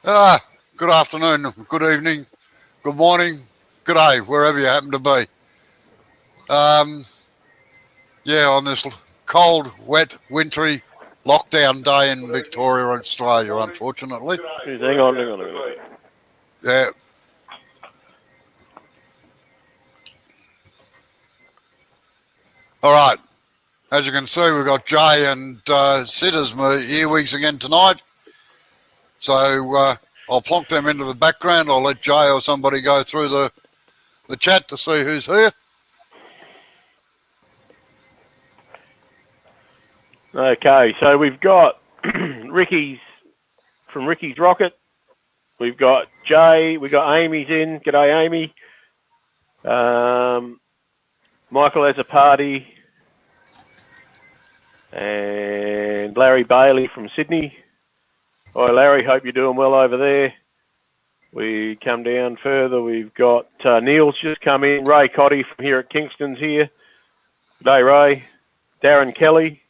Ah, good afternoon, good evening, good morning, good day, wherever you happen to be. Um, yeah, on this cold, wet, wintry lockdown day in Victoria, Australia, unfortunately. Hang on. Yeah. All right. As you can see, we've got Jay and Sid as my earwigs again tonight. So I'll plonk them into the background. I'll let Jay or somebody go through the chat to see who's here. Okay, so we've got Ricky's from Ricky's Rocket. We've got Jay. We've got Amy's in. G'day, Amy. Michael has a party. And Larry Bailey from Sydney. Hi, Larry. Hope you're doing well over there. We come down further. We've got Neil's just come in. Ray Cotty from here at Kingston's here. G'day, Ray. Darren Kelly.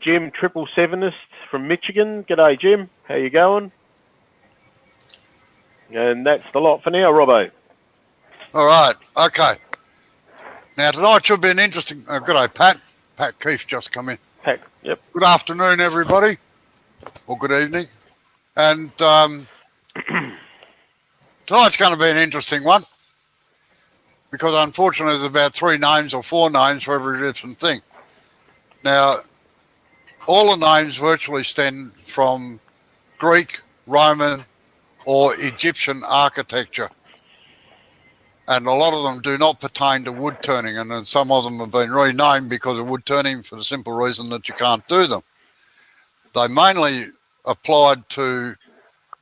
Jim 777ist from Michigan. G'day, Jim. How you going? And that's the lot for now, Robbo. All right. Okay. Now, tonight should be an interesting... good day, Pat. Pat Keefe just come in. Pat, yep. Good afternoon, everybody. Or good evening. And tonight's going to be an interesting one. Because unfortunately, there's about 3 names or 4 names for every different thing. Now, all the names virtually stem from Greek, Roman, or Egyptian architecture. And a lot of them do not pertain to wood turning, and then some of them have been renamed because of wood turning for the simple reason that you can't do them. They mainly applied to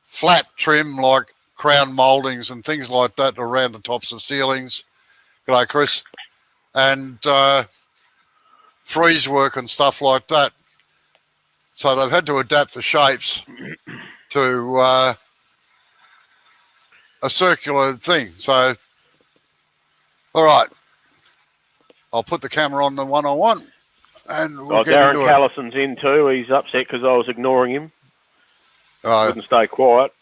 flat trim like crown mouldings and things like that around the tops of ceilings. G'day, Chris. And frieze work and stuff like that. So they've had to adapt the shapes to a circular thing. So, all right. I'll put the camera on the one-on-one and we'll get Darren into Callison's in too. He's upset because I was ignoring him. Wouldn't stay quiet.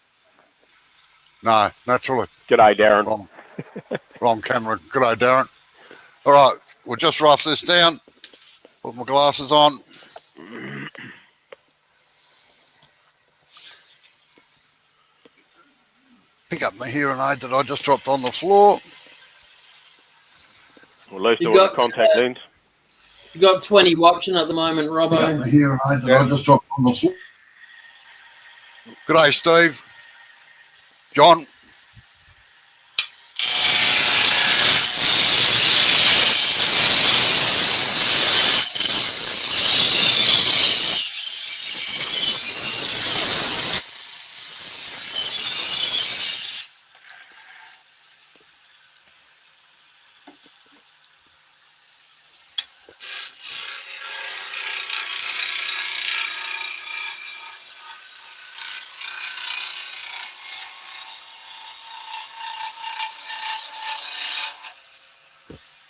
No, naturally. G'day, Darren. Wrong camera. G'day, Darren. All right. We'll just rough this down. Put my glasses on. Pick up my hearing aid that I just dropped on the floor. Well, at least I got contact lens. You've got 20 watching at the moment, Robbo. Pick up my hearing aid that I just dropped on the floor. G'day, Steve. John.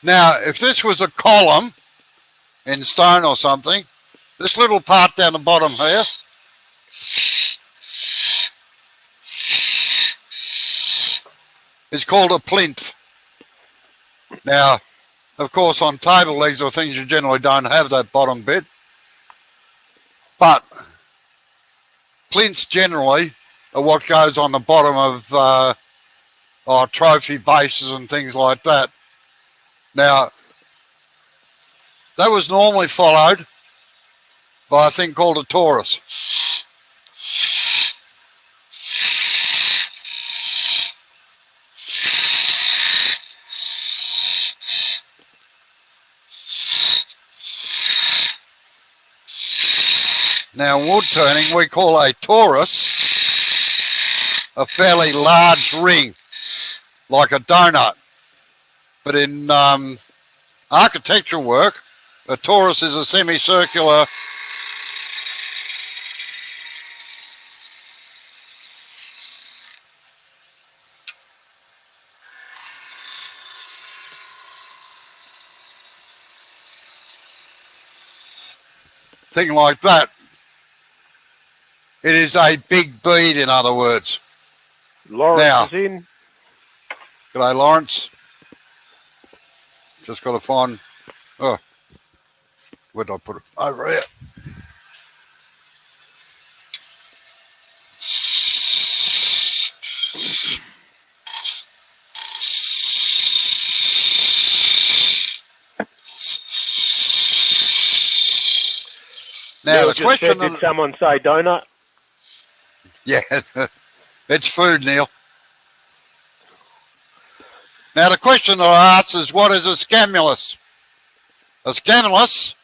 Now, if this was a column in stone or something, this little part down the bottom here is called a plinth. Now, of course, on table legs or things, you generally don't have that bottom bit. But plinths generally are what goes on the bottom of trophy bases and things like that. Now, that was normally followed by a thing called a torus. Now, wood turning, we call a torus a fairly large ring, like a donut. But in architectural work, a torus is a semicircular thing like that. It is a big bead, in other words. Lawrence Now, is in. g'day, Lawrence. Just got to find. Oh, where did I put it? Over here. Now Neil the just question. said, did someone say donut? Yeah, it's food, Neil. Now the question I asked is, what is a scamulous? A scamulous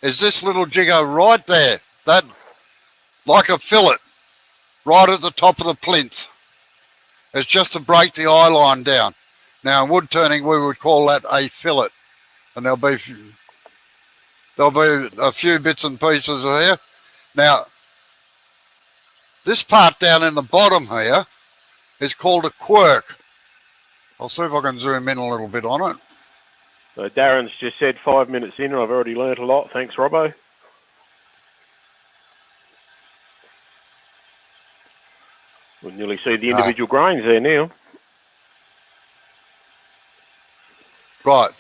is this little jigger right there, that like a fillet, right at the top of the plinth. It's just to break the eye line down. Now in wood turning we would call that a fillet, and there'll be a few bits and pieces here. Now this part down in the bottom here is called a quirk. I'll see if I can zoom in a little bit on it. So Darren's just said 5 minutes in, and I've already learnt a lot. Thanks, Robbo. We'll nearly see the individual grains there now. Right.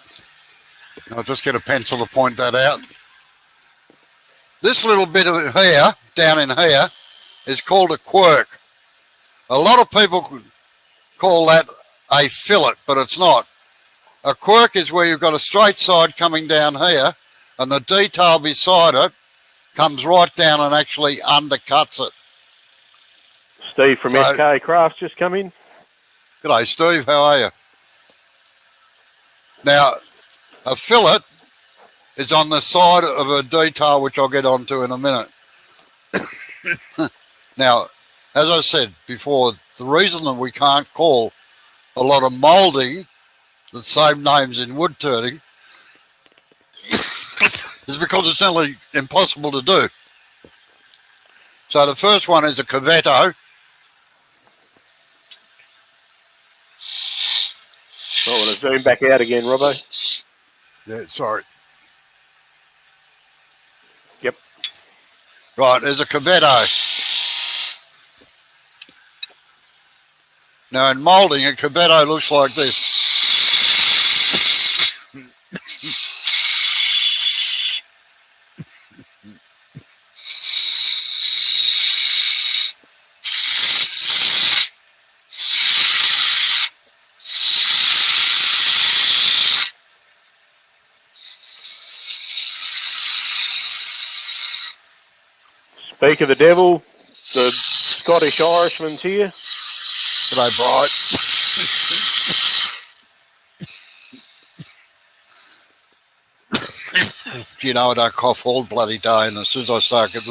I'll just get a pencil to point that out. This little bit of here, down in here, is called a quirk. A lot of people call that a fillet, but it's not. A quirk is where you've got a straight side coming down here, and the detail beside it comes right down and actually undercuts it. Steve from SK Crafts just come in. G'day, Steve. How are you? Now, a fillet is on the side of a detail which I'll get onto in a minute. Now, as I said before, the reason that we can't call a lot of moulding the same names in wood turning is because it's nearly impossible to do. So the first one is a cavetto. I want to zoom back out again, Robbo. Yeah, sorry. Yep. Right, there's a cavetto. Now in moulding, a cavetto looks like this. Speak of the devil, the Scottish Irishman's here. G'day, Bright. Do you know I don't cough all bloody day, and as soon as I start it,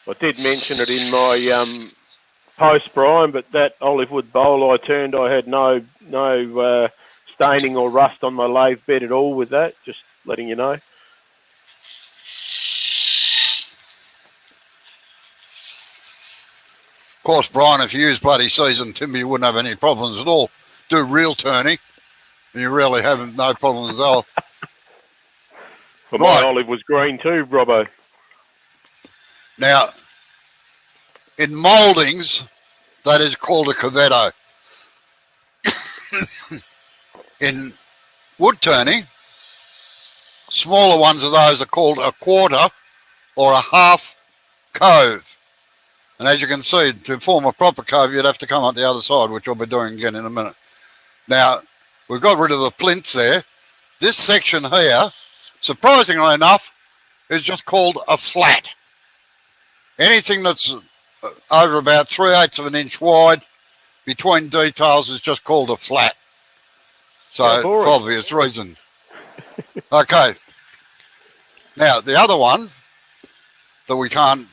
I did mention it in my post, Brian, but that olive wood bowl I turned, I had no staining or rust on my lathe bed at all with that, just letting you know. Of course, Brian, if you use bloody seasoned timber, you wouldn't have any problems at all. Do real turning, and you really have no problems at all. But my olive was green too, Robbo. Now, in mouldings, that is called a cavetto. In wood turning, smaller ones of those are called a quarter or a half cove. And as you can see, to form a proper cove, you'd have to come up the other side, which I'll be doing again in a minute. Now, we've got rid of the plinth there. This section here, surprisingly enough, is just called a flat. Anything that's over about 3/8 of an inch wide between details is just called a flat. So, for obvious reason. Okay. Now, the other one that we can't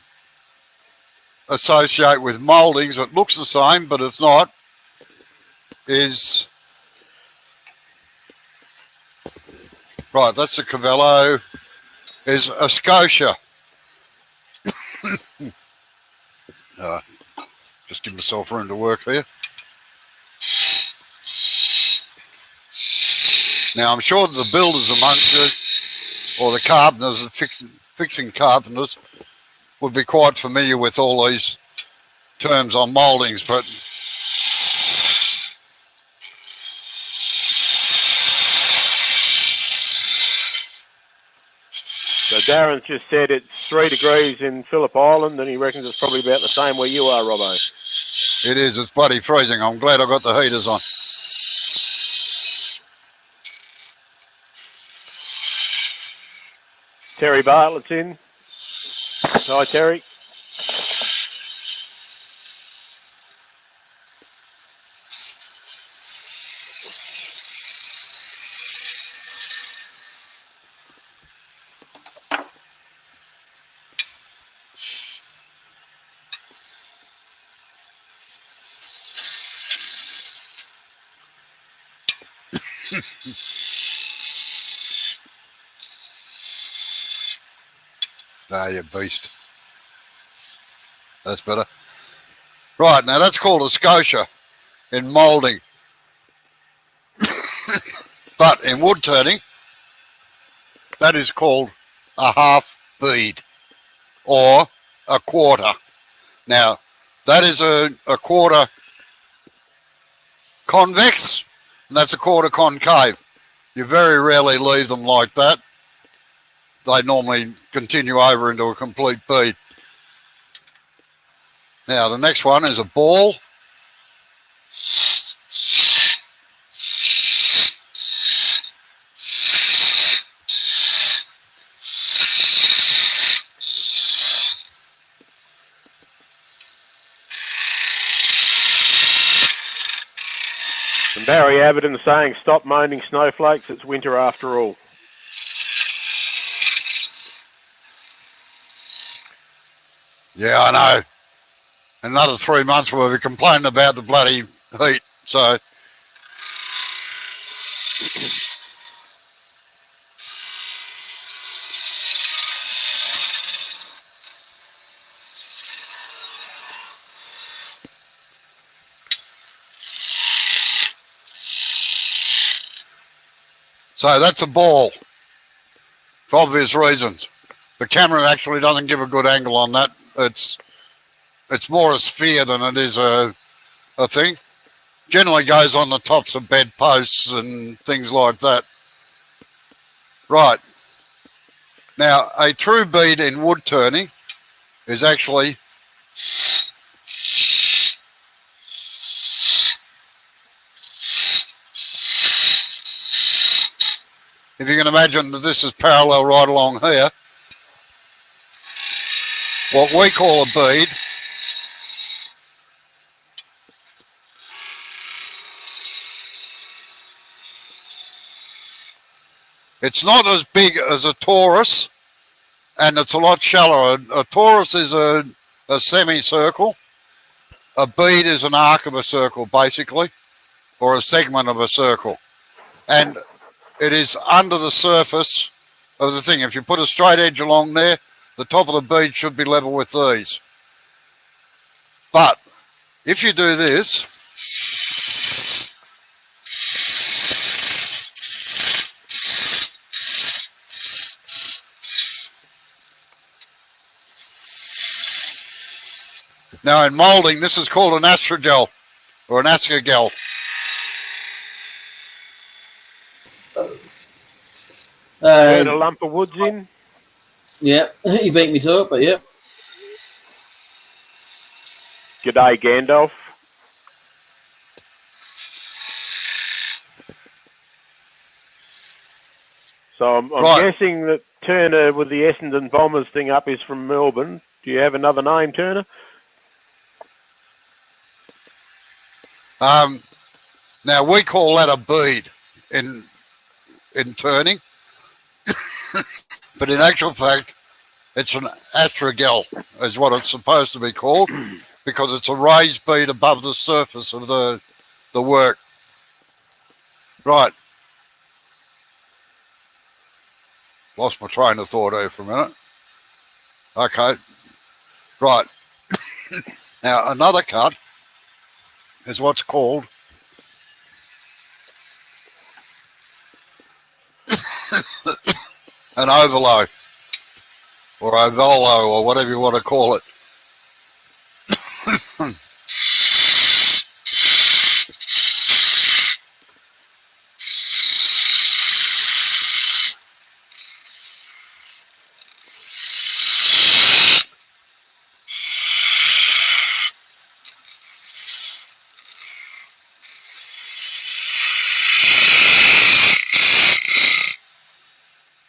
associate with mouldings, it looks the same, but it's not, is, right, that's a Cavello, is a Scotia. Just give myself room to work here. Now, I'm sure the builders amongst you, or the carpenters, fixing carpenters, would be quite familiar with all these terms on mouldings, but So Darren's just said it's 3 degrees in Phillip Island, and he reckons it's probably about the same where you are, Robbo. it is. It's bloody freezing. I'm glad I got the heaters on. Terry Bartlett's in. Hi, Terry. Ah, you beast. That's better. Right, now that's called a scotia in moulding. But in wood turning, that is called a half bead or a quarter. Now, that is a quarter convex, and that's a quarter concave. You very rarely leave them like that. They normally continue over into a complete bead. Now, the next one is a ball. And Barry Abbott saying, stop moaning snowflakes, it's winter after all. Yeah, I know. Another 3 months we'll be complaining about the bloody heat. So, that's a ball for obvious reasons. The camera actually doesn't give a good angle on that. It's more a sphere than it is a thing. Generally goes on the tops of bedposts and things like that. Right. Now, a true bead in wood turning is actually if you can imagine that this is parallel right along here, what we call a bead it's not as big as a torus, and it's a lot shallower. A torus is a semicircle. A bead is an arc of a circle, basically, or a segment of a circle. And it is under the surface of the thing. If you put a straight edge along there, the top of the bead should be level with these. But if you do this, now in moulding, this is called an Astrogel or an Astrogel. Turn a lump of woods in. Yeah, you beat me to it, but yeah. G'day, Gandalf. So I'm guessing that Turner with the Essendon Bombers thing up is from Melbourne. Do you have another name, Turner? Now we call that a bead in turning, but in actual fact, it's an Astrogel is what it's supposed to be called, because it's a raised bead above the surface of the work. Right. Lost my train of thought here for a minute. Okay. Right. Now another cut is what's called an ovolo or ovolo or whatever you want to call it.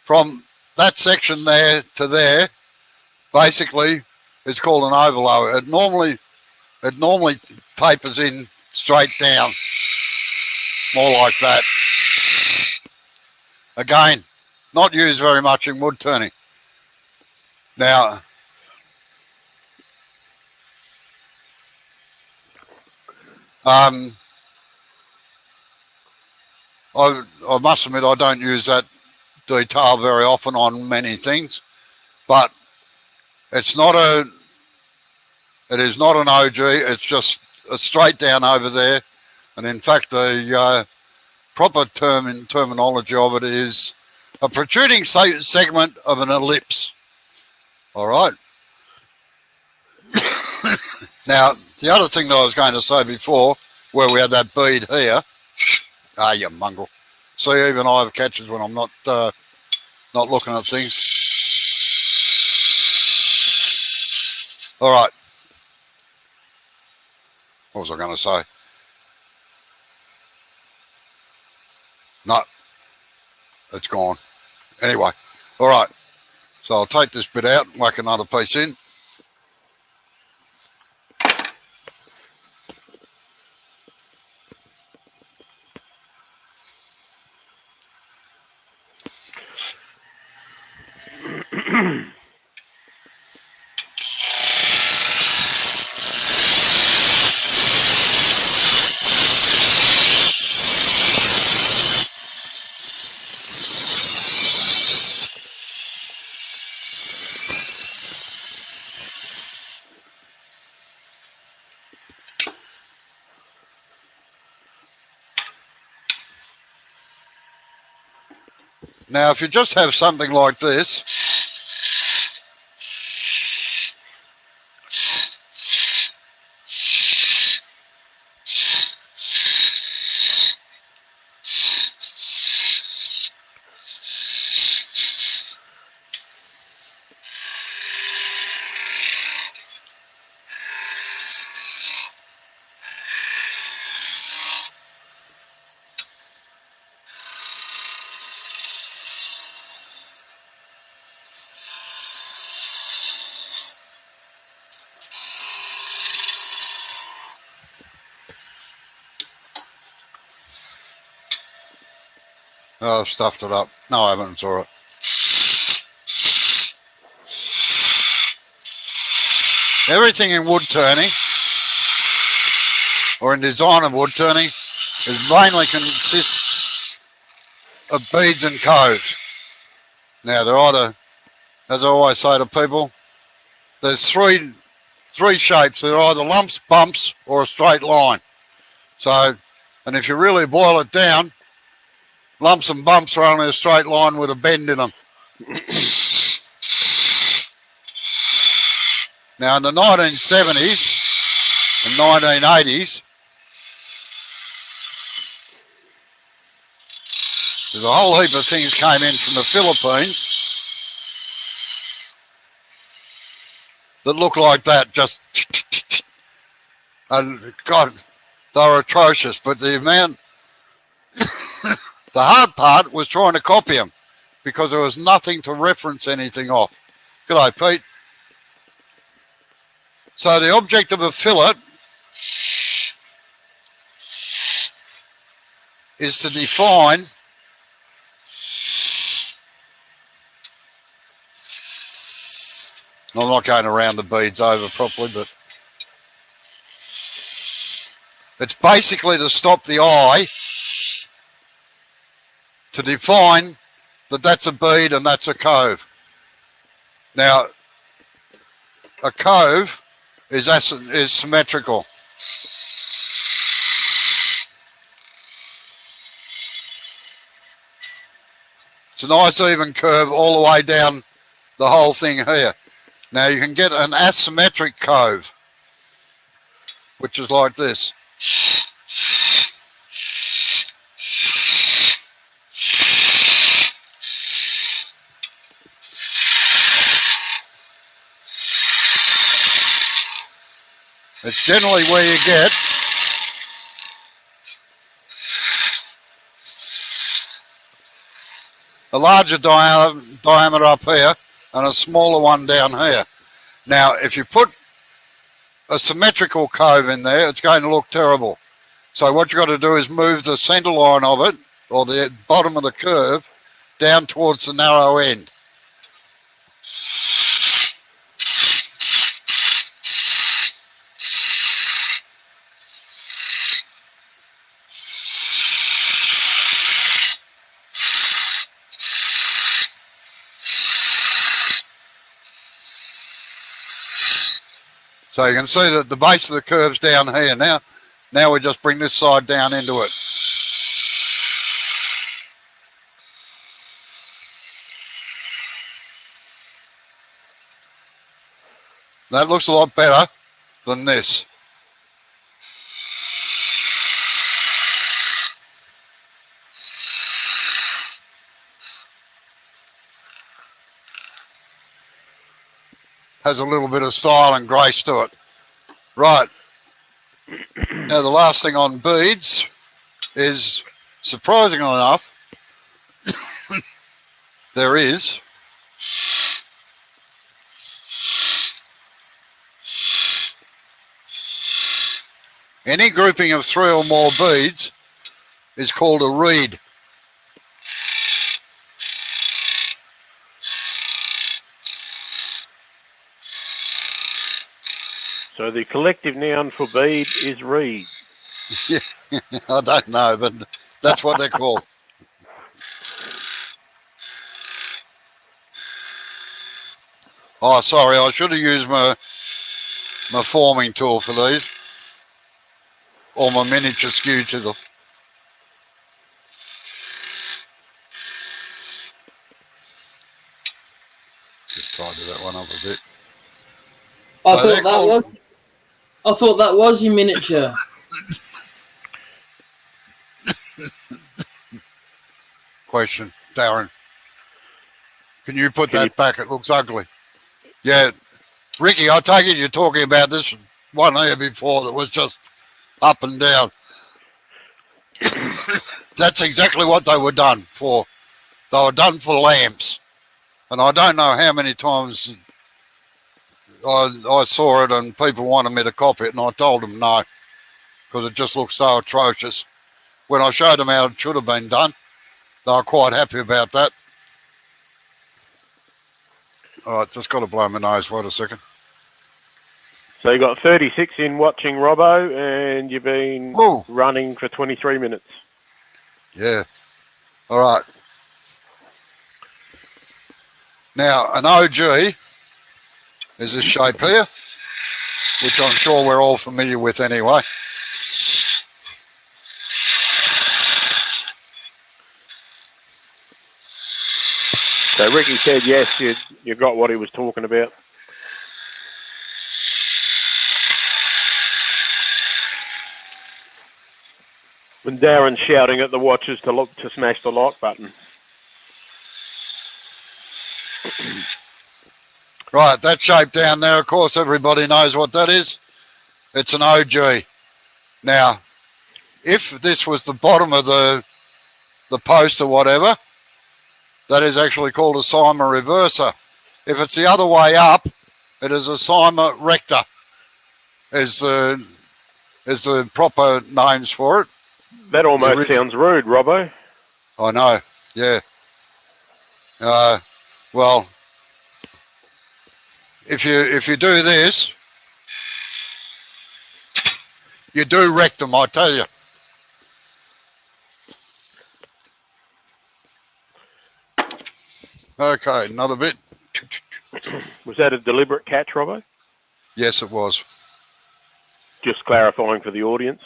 From that section there to there, basically, it's called an ovolo. It normally tapers in straight down, more like that. Again, not used very much in wood turning. Now, I must admit I don't use that detail very often on many things, but it is not an OG, it's just a straight down over there. And in fact, the proper terminology of it is a protruding segment of an ellipse. All right. Now, the other thing that I was going to say before, where we had that bead here, you mongrel. See, even I have catches when I'm not looking at things. All right. What was I going to say? No, it's gone. Anyway, all right. So I'll take this bit out and whack another piece in. Now, if you just have something like this, oh, I've stuffed it up. No, I haven't. It's all right. Everything in wood turning, or in design of wood turning, is mainly consists of beads and coves. Now, they're either, as I always say to people, there's three shapes. They're either lumps, bumps, or a straight line. So, and if you really boil it down, lumps and bumps are only a straight line with a bend in them. Now, in the 1970s and 1980s, there's a whole heap of things came in from the Philippines that look like that, just, and God, they're atrocious. But the amount, the hard part was trying to copy them because there was nothing to reference anything off. G'day, Pete. So the object of a fillet is to define I'm not going around the beads over properly, but it's basically to stop the eye, to define that that's a bead and that's a cove. Now, a cove is symmetrical. It's a nice even curve all the way down the whole thing here. Now you can get an asymmetric cove, which is like this. It's generally where you get a larger diameter up here and a smaller one down here. Now, if you put a symmetrical cove in there, it's going to look terrible. So what you've got to do is move the center line of it, or the bottom of the curve, down towards the narrow end. So you can see that the base of the curve's down here now. Now we just bring this side down into it. That looks a lot better than this. Has a little bit of style and grace to it. Right. Now the last thing on beads is, surprisingly enough, there is any grouping of 3 or more beads is called a reed. So the collective noun for bead is reed. Yeah, I don't know, but that's what they're called. Oh, sorry, I should have used my forming tool for these, or my miniature skew chisel. Just tidy that one up a bit. I thought that was your miniature. Question, Darren. Can you put that back? It looks ugly. Yeah, Ricky, I take it you're talking about this one here before that was just up and down. That's exactly what they were done for. They were done for lamps. And I don't know how many times I saw it and people wanted me to copy it, and I told them no, because it just looked so atrocious. When I showed them how it should have been done, they were quite happy about that. All right, just got to blow my nose. Wait a second. So you got 36 in watching Robbo, and you've been running for 23 minutes. Yeah. All right. Now, an OG is this shape here, which I'm sure we're all familiar with anyway. So Ricky said yes, you got what he was talking about. And Darren's shouting at the watchers to smash the like button. Right, that shape down there, of course, everybody knows what that is. It's an OG. Now, if this was the bottom of the post or whatever, that is actually called a cyma reversa. If it's the other way up, it is a cyma recta, is the proper names for it. That almost sounds rude, Robbo. I know, yeah. Well, if you do this, you do rectum, I tell you. Okay, another bit. Was that a deliberate catch, Robbo? Yes, it was. Just clarifying for the audience.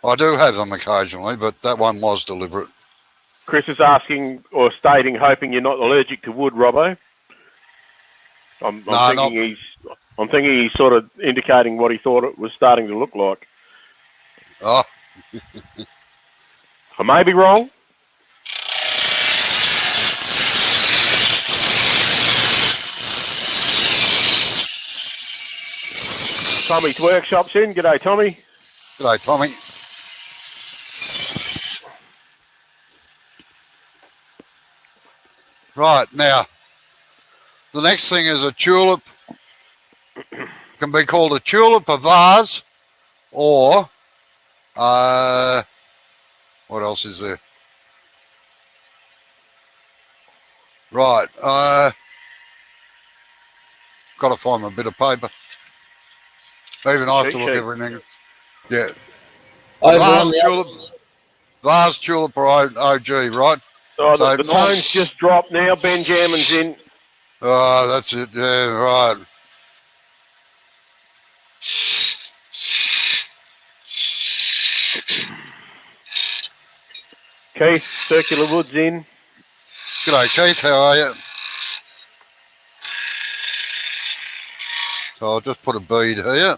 I do have them occasionally, but that one was deliberate. Chris is asking or stating, hoping you're not allergic to wood, Robbo. I'm thinking he's sort of indicating what he thought it was starting to look like. Oh, I may be wrong. Tommy's workshop's in. G'day, Tommy. g'day, Tommy. Right, now, the next thing is a tulip. Can be called a tulip, a vase, or, what else is there? Right, got to find my bit of paper. Even I have to look everything. Yeah. Vase, tulip, or OG, right? Oh, so the tone's just dropped now. Benjamin's in. Oh, that's it. Yeah, right. Keith, Circular Woods in. G'day, Keith. How are you? So I'll just put a bead here.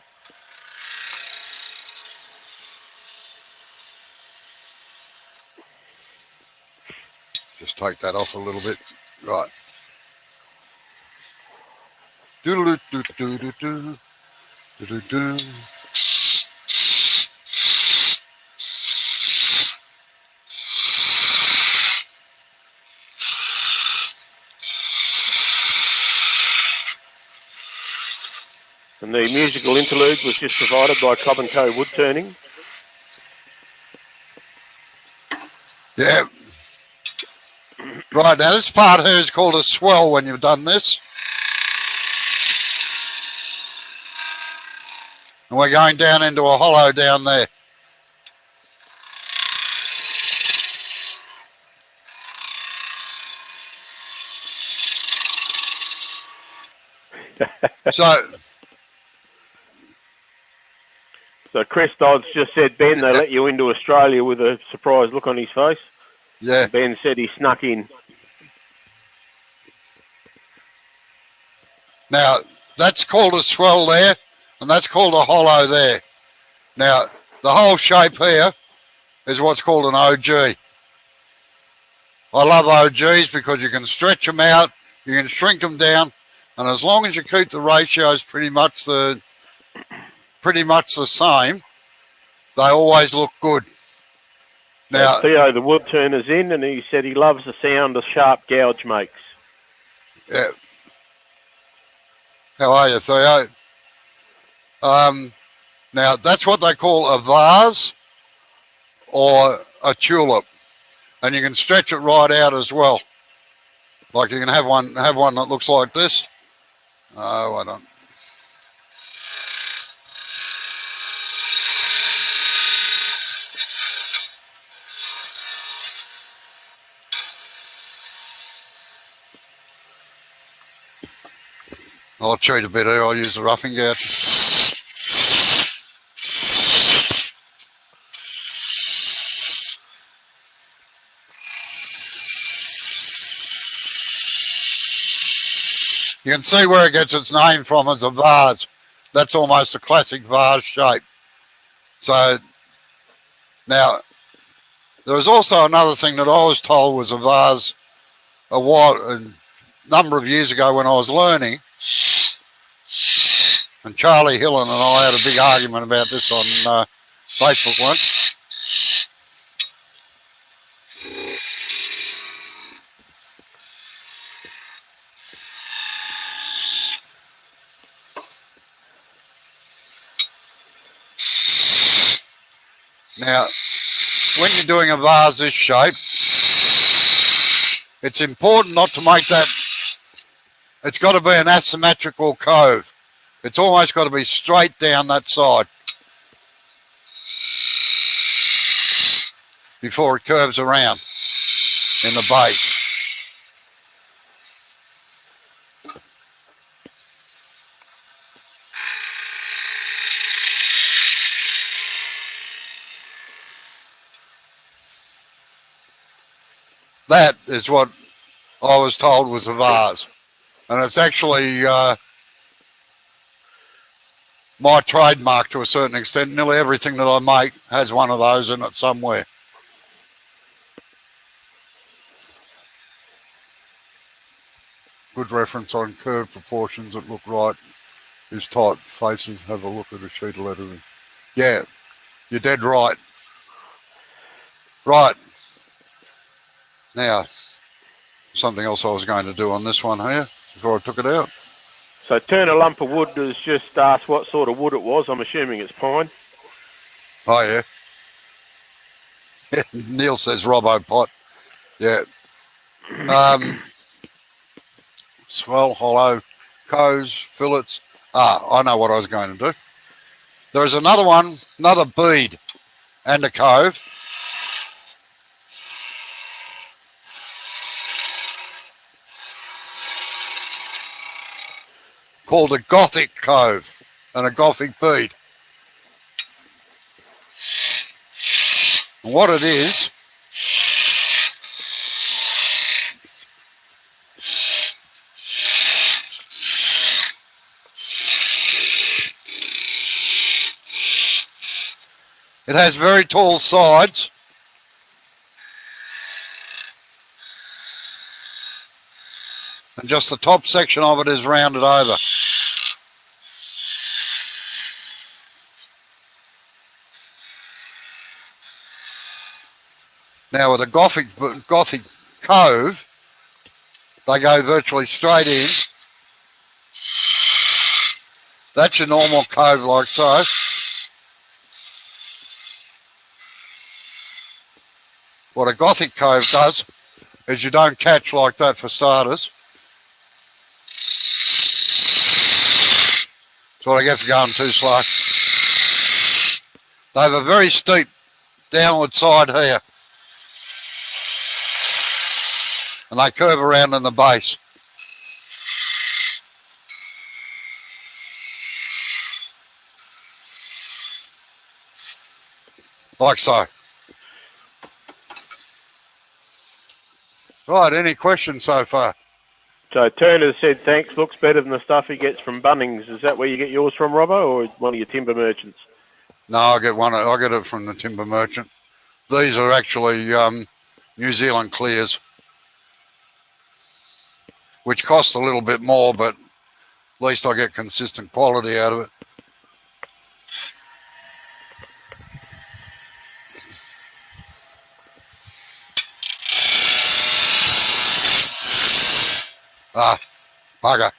Just take that off a little bit. Right. Do-do-do-do-do-do. Do-do-do. And the musical interlude was just provided by Cobb & Co. Wood Turning. Yeah. Right, now this part here is called a swell when you've done this. And we're going down into a hollow down there. So Chris Dodds just said, Ben, they let you into Australia with a surprised look on his face. Yeah. And Ben said he snuck in. Now, that's called a swell there, and that's called a hollow there. Now, the whole shape here is what's called an OG. I love OGs because you can stretch them out, you can shrink them down, and as long as you keep the ratios pretty much the same, they always look good. Now, Theo, the wood turner's in, and he said he loves the sound a sharp gouge makes. Yeah. How are you, Theo? Now, that's what they call a vase or a tulip, and you can stretch it right out as well. Like you can have one that looks like this. Oh, I don't. I'll cheat a bit here. I'll use the roughing gouge. You can see where it gets its name from as a vase. That's almost a classic vase shape. So now, there was also another thing that I was told was a vase a number of years ago when I was learning. And Charlie Hillen and I had a big argument about this on Facebook once. Now, when you're doing a vase this shape, it's important not to make that, it's got to be an asymmetrical cove. It's almost got to be straight down that side before it curves around in the base. That is what I was told was a vase. And it's actually my trademark to a certain extent. Nearly everything that I make has one of those in it somewhere. Good reference on curve proportions that look right is tight faces. Have a look at a sheet of lettering. Yeah, you're dead right. Right. Now, something else I was going to do on this one here before I took it out. So Turner Lump of Wood has just asked what sort of wood it was. I'm assuming it's pine. Oh, yeah. Neil says Robbo pot. Yeah. Swell, hollow, coves, fillets. I know what I was going to do. There's another one, another bead and a cove. Called a Gothic Cove and a Gothic bead. And what it is, it has very tall sides. And just the top section of it is rounded over. Now with a Gothic Cove, they go virtually straight in. That's your normal cove like so. What a Gothic Cove does is you don't catch like that for starters. That's what I get for going too slow. They have a very steep downward side here. And they curve around in the base. Like so. Right, any questions so far? So Turner said, thanks, looks better than the stuff he gets from Bunnings. Is that where you get yours from, Robbo, or one of your timber merchants? No, I get it from the timber merchant. These are actually New Zealand clears, which cost a little bit more, but at least I get consistent quality out of it. Bugger.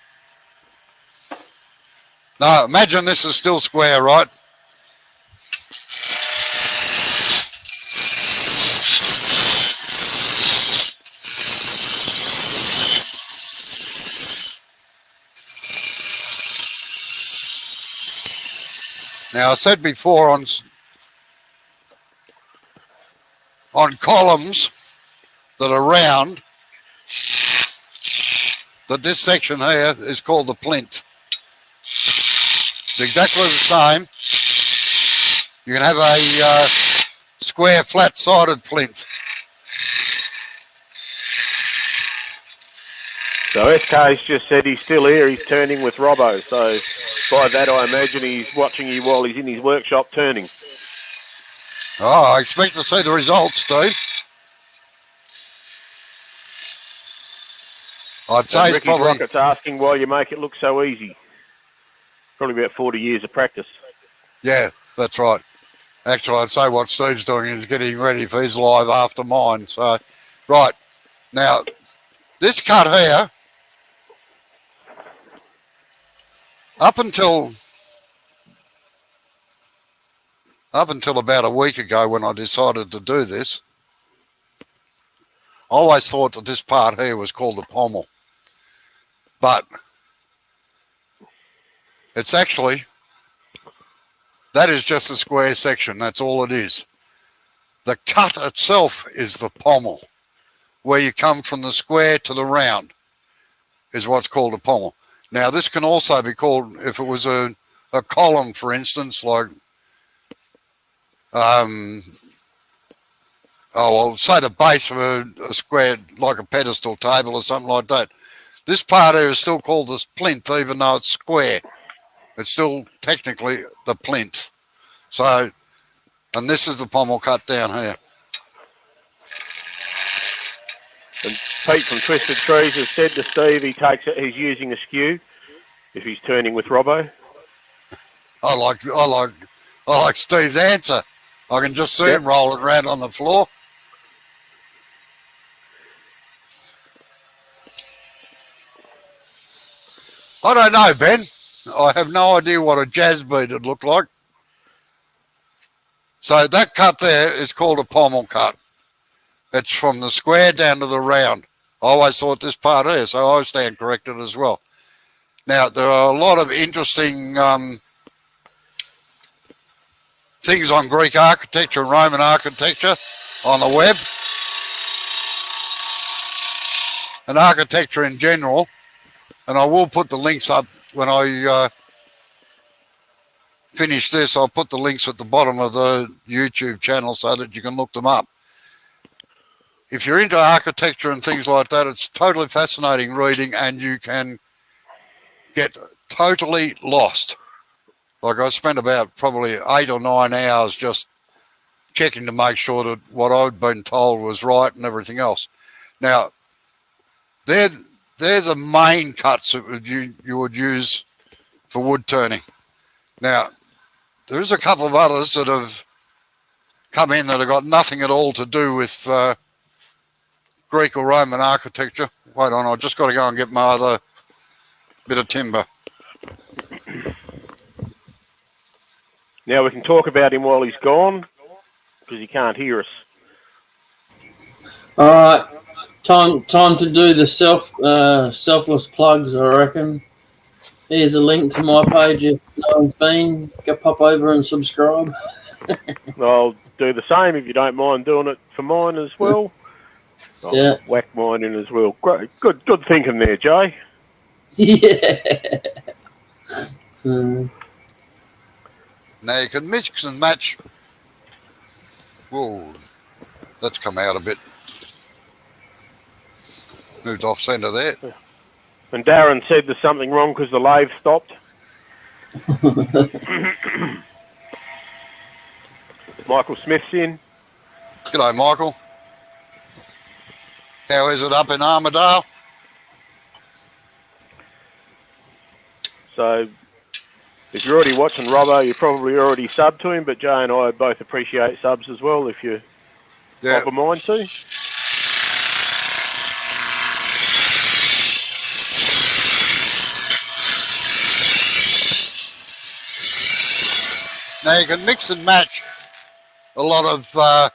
No, imagine this is still square, right? Now, I said before on columns that are round, that this section here is called the plinth. It's exactly the same. You can have a square, flat-sided plinth. So SK's just said he's still here. He's turning with Robbo. So by that, I imagine he's watching you while he's in his workshop turning. Oh, I expect to see the results, Steve. I'd say it's Ricky probably... Rocket's asking why you make it look so easy. Probably about 40 years of practice. Yeah, that's right. Actually, I'd say what Steve's doing is getting ready for his live after mine. So, right. Now, this cut here, up until about a week ago when I decided to do this, I always thought that this part here was called the pommel. But it's actually, that is just a square section. That's all it is. The cut itself is the pommel. Where you come from the square to the round is what's called a pommel. Now, this can also be called, if it was a column, for instance, like oh, well, say the base of a square, like a pedestal table or something like that. This part here is still called this plinth, even though it's square. It's still technically the plinth. So, and this is the pommel cut down here. And Pete from Twisted Trees has said to Steve he's using a skew if he's turning with Robbo. I like Steve's answer. I can just see him rolling around on the floor. I don't know, Ben. I have no idea what a jazz bead would look like. So that cut there is called a pommel cut. It's from the square down to the round. I always thought this part here, so I stand corrected as well. Now, there are a lot of interesting things on Greek architecture and Roman architecture on the web. And architecture in general. And I will put the links up when I finish this. I'll put the links at the bottom of the YouTube channel so that you can look them up. If you're into architecture and things like that, it's totally fascinating reading, and you can get totally lost. Like I spent about probably 8 or 9 hours just checking to make sure that what I'd been told was right and everything else. Now, they're the main cuts that you would use for wood turning. Now, there's a couple of others that have come in that have got nothing at all to do with Greek or Roman architecture. Wait on, I've just got to go and get my other bit of timber. Now we can talk about him while he's gone, because he can't hear us. All right, time to do the selfless plugs, I reckon. Here's a link to my page if no one's been. Go pop over and subscribe. I'll do the same if you don't mind doing it for mine as well. Yeah. I'll whack mine in as well. Great, good thinking there, Jay. Yeah. Now you can mix and match. Whoa, that's come out a bit. Moved off centre there. And Darren said there's something wrong because the lathe stopped. Michael Smith's in. G'day, Michael. How is it up in Armadale? So, if you're already watching Robbo, you're probably already subbed to him, but Jay and I both appreciate subs as well if you have a mind to. Now you can mix and match a lot of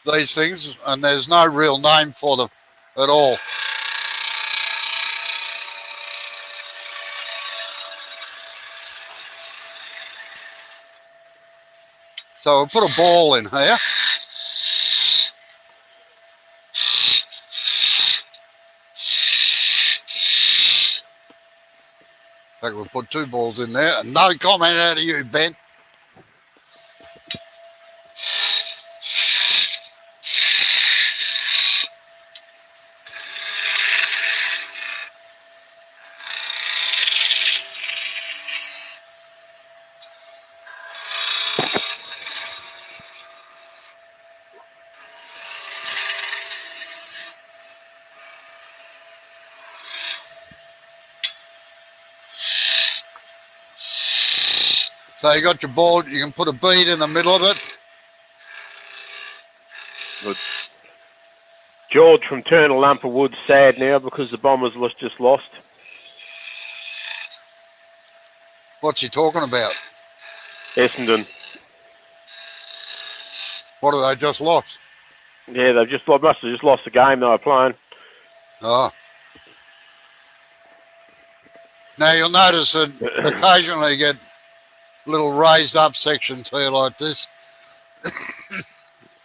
these things, and there's no real name for them at all. So we'll put a ball in here. In fact, we'll put 2 balls in there. And no comment out of you, Ben. So you got your ball, you can put a bead in the middle of it. Good. George from Turnal Lumper Wood's sad now because the Bombers just lost. What's he talking about? Essendon. What have they just lost? Yeah, must have just lost the game they were playing. Oh. Now you'll notice that occasionally you get little raised up sections here like this.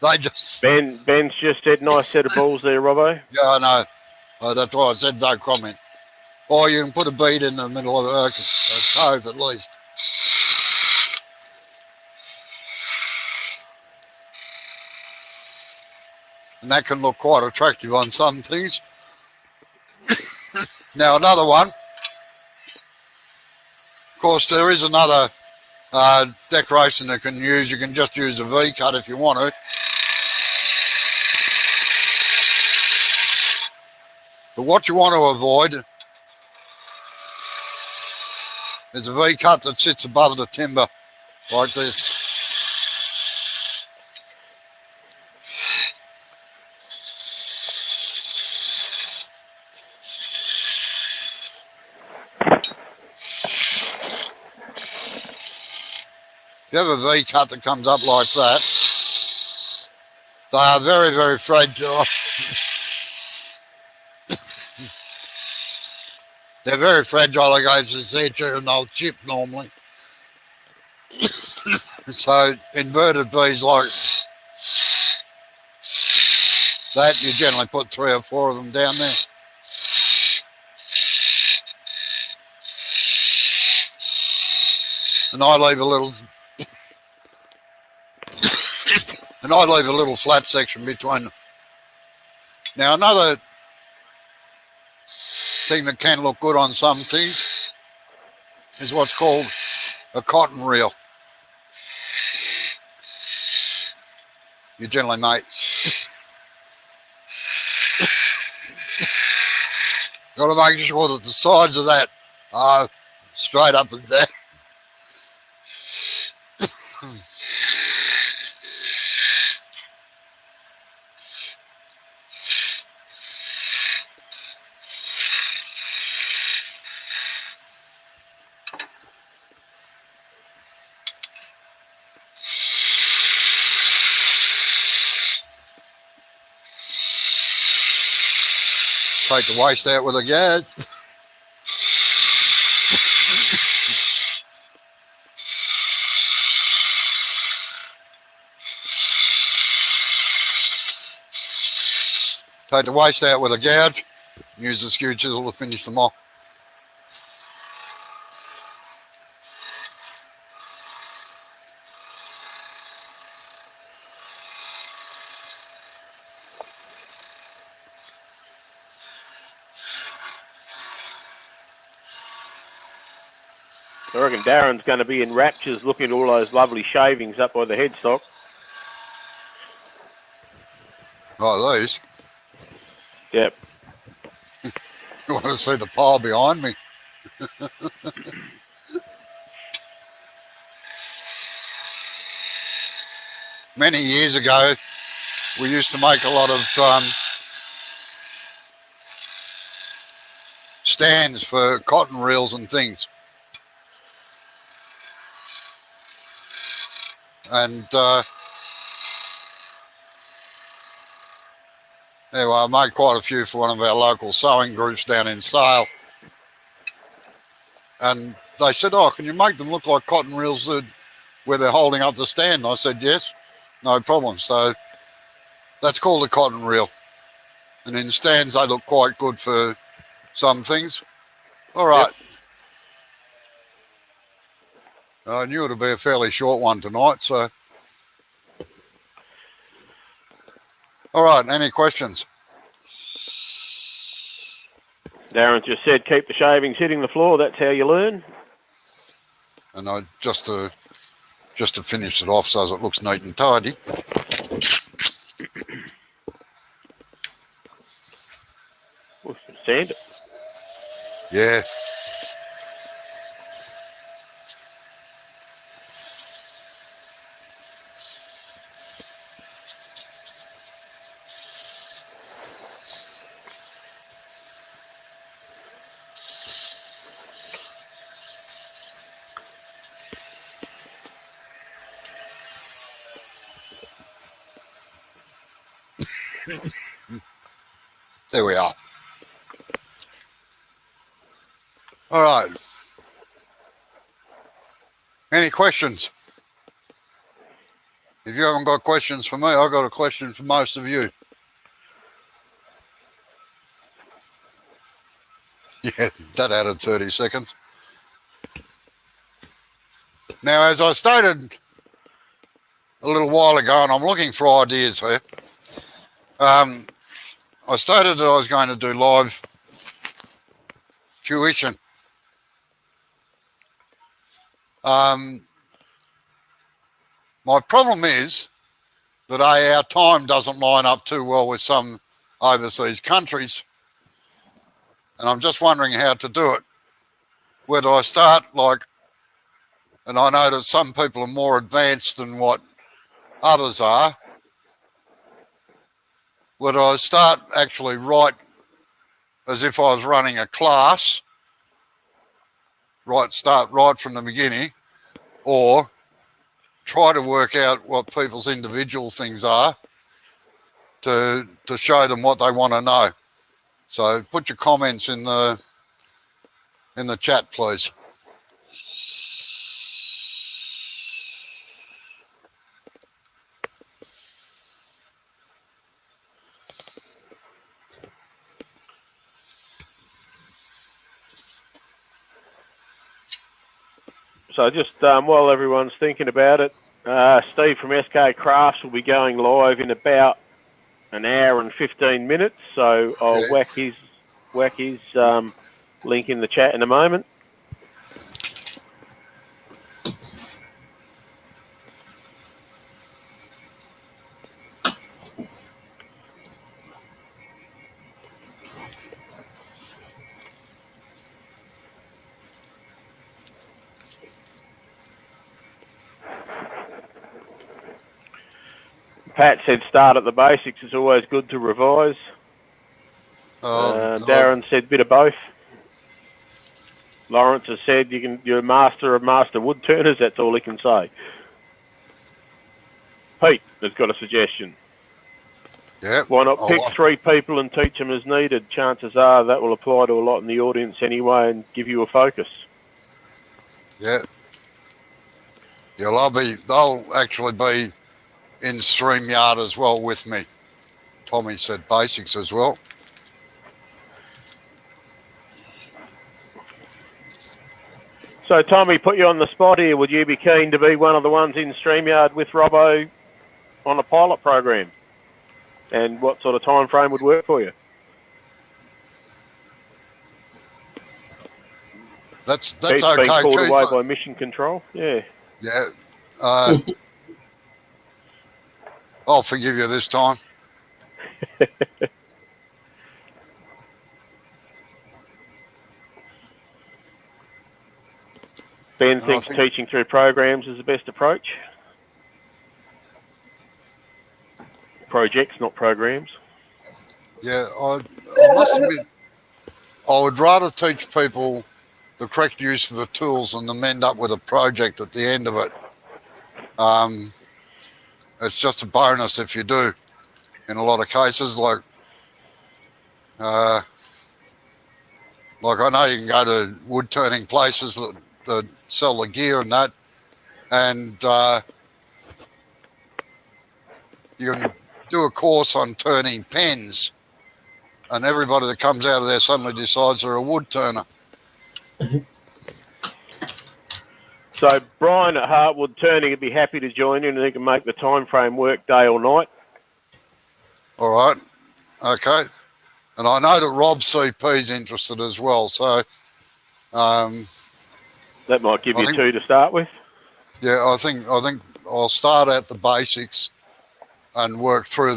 They just... Ben's just said nice set of balls there, Robbo. Yeah, I know. That's why I said no comment. Or you can put a bead in the middle of a cove at least. and that can look quite attractive on some things. Now another one, of course, there is another decoration that can use. You can just use a V-cut if you want to. But what you want to avoid is a V-cut that sits above the timber like this. If you have a V-cut that comes up like that, they are very, very fragile. They're very fragile against this edge and they'll chip normally. So inverted V's like that, you generally put 3 or 4 of them down there. And I leave a little flat section between them. Now another thing that can look good on some things is what's called a cotton reel. You generally make got to make sure that the sides of that are straight up and down. Take the waste out with a gas. Take the waste out with a gouge. Use the skew chisel to finish them off. I reckon Darren's going to be in raptures looking at all those lovely shavings up by the headstock. Oh, these. Yep. You want to see the pile behind me? Many years ago, we used to make a lot of stands for cotton reels and things. And anyway, I made quite a few for one of our local sewing groups down in Sale. And they said, oh, can you make them look like cotton reels where they're holding up the stand? And I said, yes, no problem. So that's called a cotton reel. And in stands, they look quite good for some things. All right. Yep. I knew it would be a fairly short one tonight, so. All right, any questions? Darren just said keep the shavings hitting the floor, that's how you learn. And I just to finish it off so it looks neat and tidy. Sand it. Yeah. There we are. All right. Any questions? If you haven't got questions for me, I've got a question for most of you. Yeah, that added 30 seconds. Now, as I stated a little while ago, and I'm looking for ideas here, I stated that I was going to do live tuition. My problem is that our time doesn't line up too well with some overseas countries, and I'm just wondering how to do it. Whether I start and I know that some people are more advanced than what others are, whether I start actually right as if I was running a class, start right from the beginning, or try to work out what people's individual things are to show them what they want to know. So put your comments in the chat, please. So just while everyone's thinking about it, Steve from SK Crafts will be going live in about an hour and 15 minutes. So I'll whack his link in the chat in a moment. Pat said start at the basics. It's always good to revise. Darren said bit of both. Lawrence has said you're a master of master wood turners. That's all he can say. Pete has got a suggestion. Yeah. Why not pick 3 people and teach them as needed? Chances are that will apply to a lot in the audience anyway and give you a focus. Yeah. Yeah, they'll actually be in StreamYard as well with me. Tommy said basics as well. So, Tommy, put you on the spot here. Would you be keen to be one of the ones in StreamYard with Robbo on a pilot program? And what sort of time frame would work for you? That's Pete's okay. Been called away by mission control. Yeah. Yeah. I'll forgive you this time. Ben thinks teaching through programs is the best approach. Projects, not programs. Yeah, I must admit, I would rather teach people the correct use of the tools than them end up with a project at the end of it. It's just a bonus if you do. In a lot of cases, like I know you can go to wood turning places that sell the gear and that, and you can do a course on turning pens, and everybody that comes out of there suddenly decides they're a wood turner. So Brian at Heartwood Turning would be happy to join in, and he can make the time frame work day or night. All right, okay. And I know that Rob CP is interested as well, so that might give you 2 to start with. Yeah, I think I'll start at the basics and work through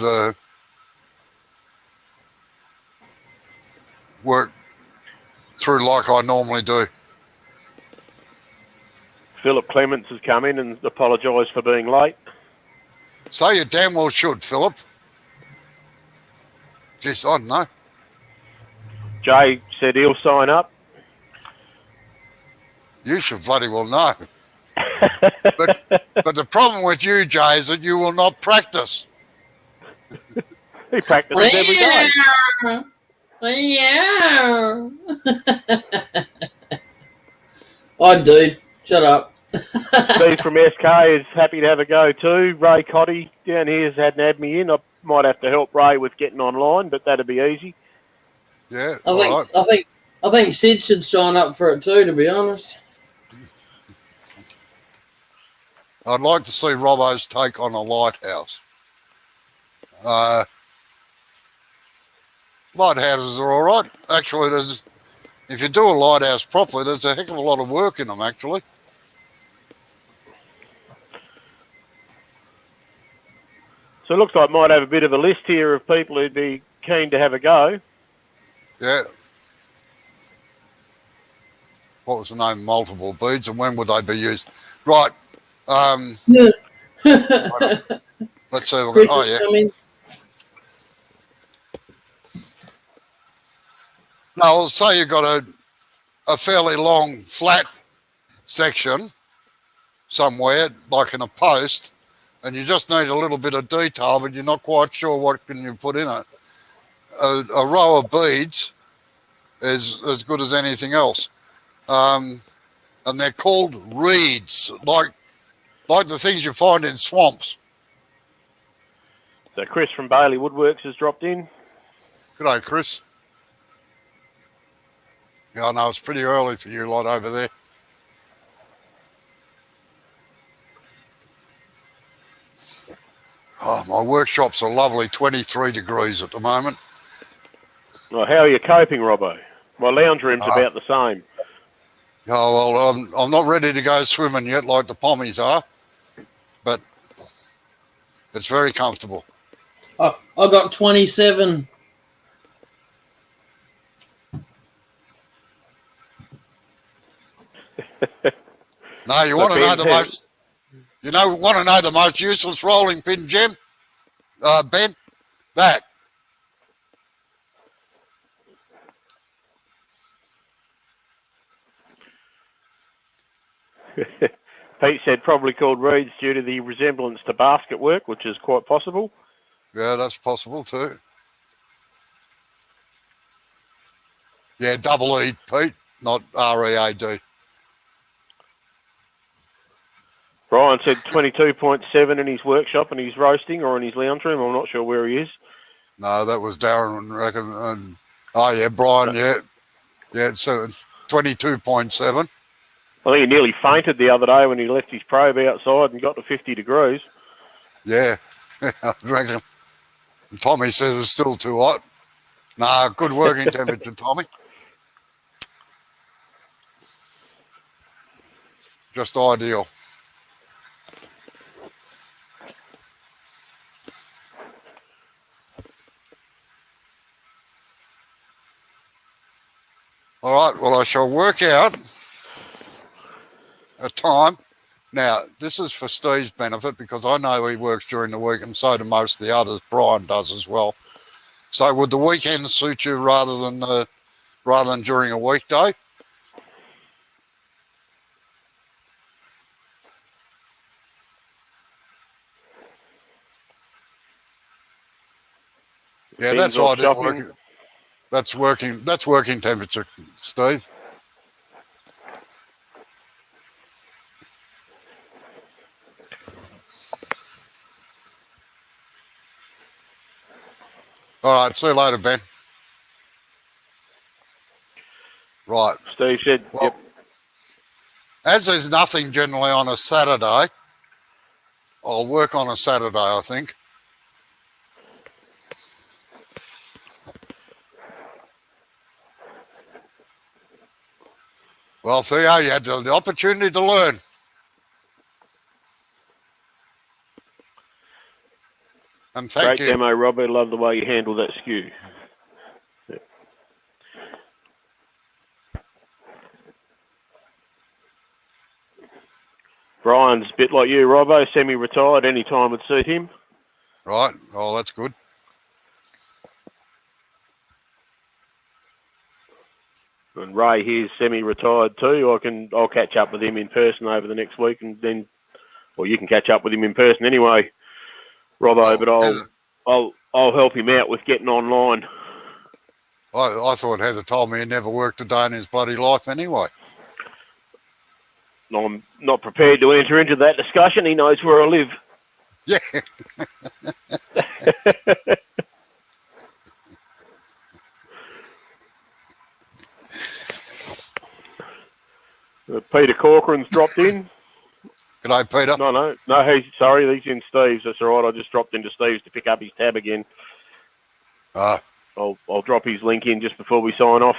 like I normally do. Philip Clements has come in and apologised for being late. So you damn well should, Philip. Jeez, I don't know. Jay said he'll sign up. You should bloody well know. but the problem with you, Jay, is that you will not practice. He practices every day. Yeah. I do. Shut up. Steve from SK is happy to have a go too. Ray Cotty down here has had an me in. I might have to help Ray with getting online, but that'd be easy. Yeah, I think Sid should sign up for it too, to be honest. I'd like to see Robbo's take on a lighthouse. Lighthouses are all right. Actually, if you do a lighthouse properly, there's a heck of a lot of work in them, actually. So it looks like I might have a bit of a list here of people who'd be keen to have a go. Yeah. What was the name? Multiple beads, and when would they be used? Right. Let's see. Oh, yeah. No, I'll say you've got a fairly long, flat section somewhere, like in a post, and you just need a little bit of detail, but you're not quite sure what can you put in it. A row of beads is as good as anything else. And they're called reeds, like the things you find in swamps. So Chris from Bailey Woodworks has dropped in. G'day, Chris. Yeah, I know it's pretty early for you lot over there. Oh, my workshop's a lovely 23 degrees at the moment. Well, how are you coping, Robbo? My lounge room's about the same. Oh, well, I'm not ready to go swimming yet like the pommies are, but it's very comfortable. I got 27. No, you want to know the most. You want to know the most useless rolling pin, Jim? Ben? That. Pete said probably called reeds due to the resemblance to basket work, which is quite possible. Yeah, that's possible too. Yeah, double E, Pete, not R-E-A-D. Brian said 22.7 in his workshop and he's roasting, or in his lounge room. I'm not sure where he is. No, that was Darren, I reckon. Oh, yeah, Brian, yeah. Yeah, so 22.7. I think he nearly fainted the other day when he left his probe outside and got to 50 degrees. Yeah, I reckon. And Tommy says it's still too hot. Nah, good working temperature, Tommy. Just ideal. All right, well, I shall work out a time. Now, this is for Steve's benefit because I know he works during the week and so do most of the others. Brian does as well. So would the weekend suit you rather than during a weekday? Yeah, that's ideal working. That's working temperature, Steve. All right, see you later, Ben. Right. Steve said, well, yep. As there's nothing generally on a Saturday, I'll work on a Saturday, I think. Well, Theo, you had the opportunity to learn. And thank you. Great demo, Robert. Love the way you handle that skew. Yeah. Brian's a bit like you, Robbo, semi-retired. Any time would suit him. Right. Oh, that's good. And Ray here's semi-retired too. I'll catch up with him in person over the next week, and then, well, you can catch up with him in person anyway, Robbo. But I'll help him out with getting online. I thought Heather told me he never worked a day in his bloody life anyway. I'm not prepared to enter into that discussion. He knows where I live. Yeah. Peter Corcoran's dropped in. G'day, Peter. No, he's in Steve's. That's all right. I just dropped into Steve's to pick up his tab again. I'll drop his link in just before we sign off.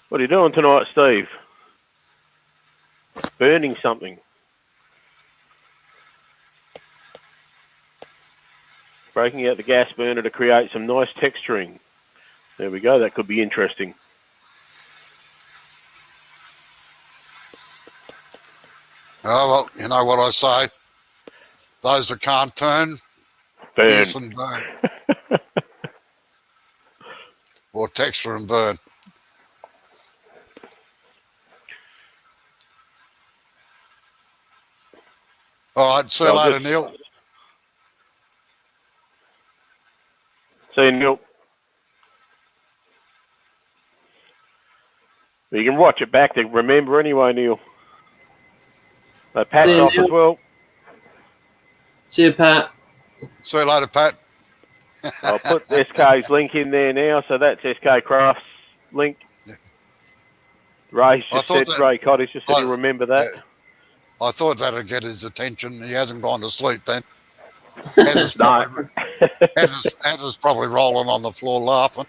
What are you doing tonight, Steve? Burning something. Breaking out the gas burner to create some nice texturing. There we go. That could be interesting. Oh, well, you know what I say. Those that can't turn, Burn. pierce and burn. Or texture and burn. All right, see you later, Neil. See you, Neil. You can watch it back to remember anyway, Neil. Pat's off as well. See you, Pat. See you later, Pat. I'll put SK's link in there now, so that's SK Craft's link. Yeah. Ray Cottage just said he'll remember that. Yeah. I thought that'd get his attention. He hasn't gone to sleep then. Heather's probably rolling on the floor laughing.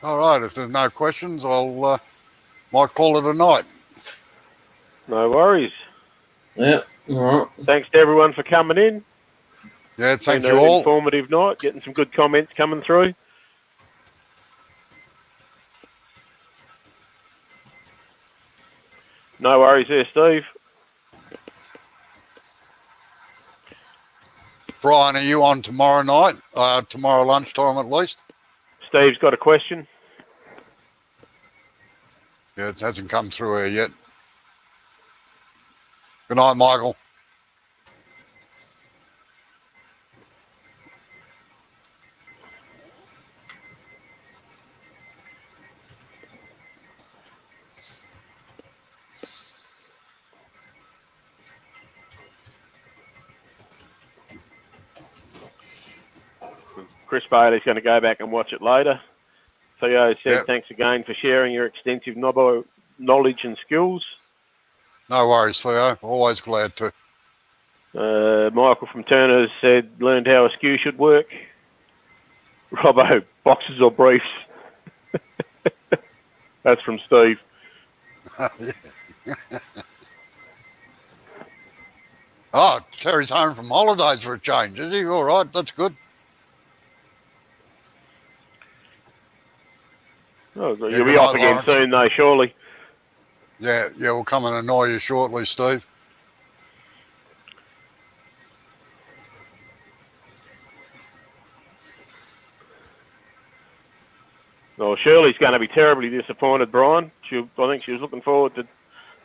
All right, if there's no questions, I'll might call it a night. No worries. Yeah, all right. Thanks to everyone for coming in. Yeah, thank you all. Informative night, getting some good comments coming through. No worries there, Steve. Brian, are you on tomorrow night? Tomorrow lunchtime at least? Steve's got a question. Yeah, it hasn't come through here yet. Good night, Michael. Chris Bailey's going to go back and watch it later. Theo said, Thanks again for sharing your extensive knowledge and skills. No worries, Theo. Always glad to. Michael from Turner said, learned how a skew should work. Robbo, boxes or briefs? That's from Steve. Oh, Terry's home from holidays for a change, is he? All right, that's good. Oh, you'll be off again soon, though, surely. Yeah, we'll come and annoy you shortly, Steve. Well, Shirley's going to be terribly disappointed, Brian. I think she was looking forward to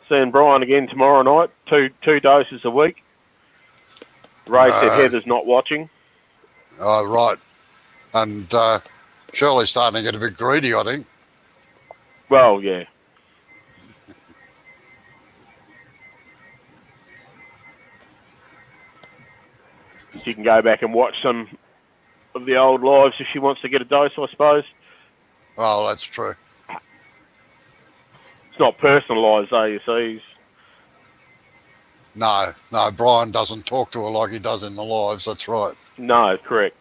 seeing Brian again tomorrow night, two doses a week. Ray said Heather's not watching. Oh, right. And Shirley's starting to get a bit greedy, I think. Well, yeah. She can go back and watch some of the old lives if she wants to get a dose, I suppose. Oh, that's true. It's not personalised, though, you see. No, Brian doesn't talk to her like he does in the lives, that's right. No, correct.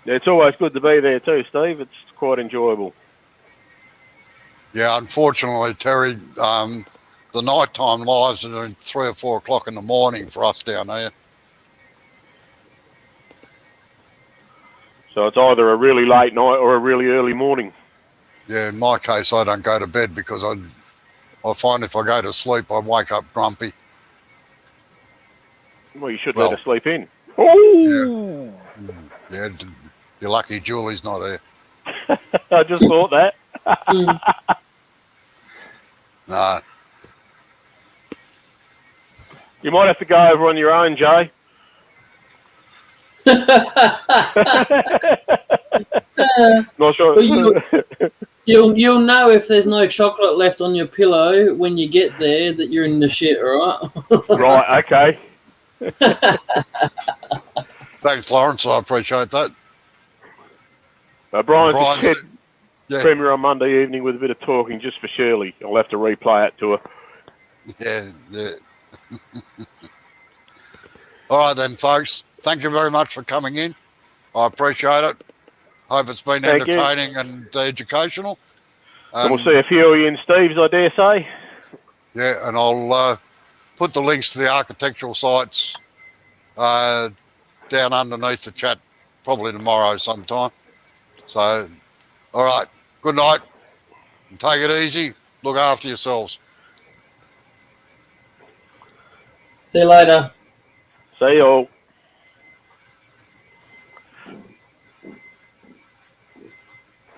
It's always good to be there too, Steve. It's quite enjoyable. Yeah, unfortunately, Terry, the nighttime lives are 3 or 4 o'clock in the morning for us down here. So it's either a really late night or a really early morning. Yeah, in my case, I don't go to bed because I find if I go to sleep, I wake up grumpy. Well, you should let her sleep in. Oh! Yeah, you're lucky Julie's not here. I just thought that. No. You might have to go over on your own, Jay. Not sure. Well, you'll know if there's no chocolate left on your pillow when you get there that you're in the shit, all right? Right, okay. Thanks, Lawrence. I appreciate that. Brian's just said yeah. Premier on Monday evening with a bit of talking just for Shirley. I'll have to replay it to her. Yeah. All right then, folks. Thank you very much for coming in. I appreciate it. Hope it's been entertaining and educational. And we'll see a few of you in Steve's, I dare say. Yeah, and I'll put the links to the architectural sites down underneath the chat probably tomorrow sometime. So, all right. Good night. And take it easy. Look after yourselves. See you later. See you all.